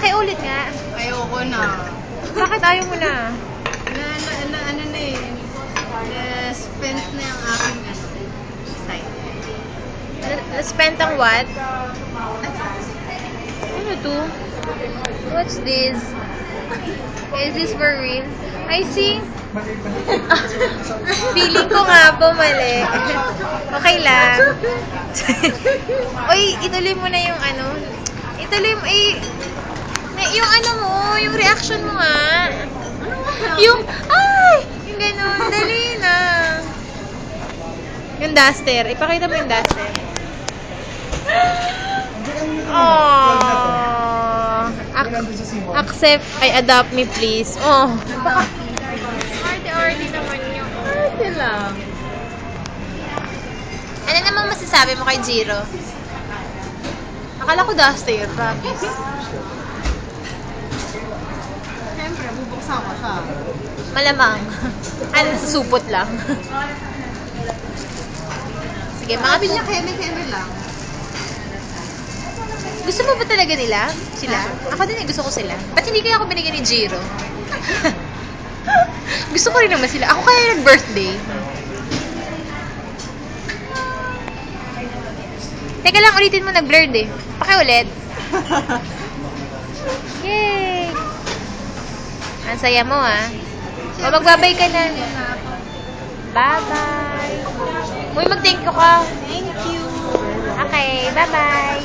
Pakiulit nga. Ayoko na. Bakit ayaw mo na? Ano na eh. Na-spent na yung aking site. Na-spent ang what? Ano to? What's this? Is this for real? I see. Feeling ko nga po mali. Okay lang. Uy, ituloy mo na yung ano. Ituloy mo, yung ano mo, yung reaction mo nga. Yung, ay! Yung ganun, dali na. Yung duster. Ipakita mo yung duster. Oh. Accept, adopt me please. Oh. Arte-arte naman yun. Arte lang. Ano namang masasabi mo kay Jiro? Akala ko duster, promise. Siyempre, bubuksan ko siya. Malamang. Ano, susupot lang. Sige, mga Sabi niya, keme-keme lang. Gusto mo ba talaga nila? Sila? Ako din gusto ko sila. Ba't hindi kaya ako binigyan ni Jiro? Gusto ko rin naman sila. Ako kaya nag-birthday. Teka lang, ulitin mo nag-blurred eh. Pakiulit. Yay! Ang saya mo ah. O magbabay ka na. Bye-bye. Uy, mag-thank you ka. Thank you. Okay, bye-bye.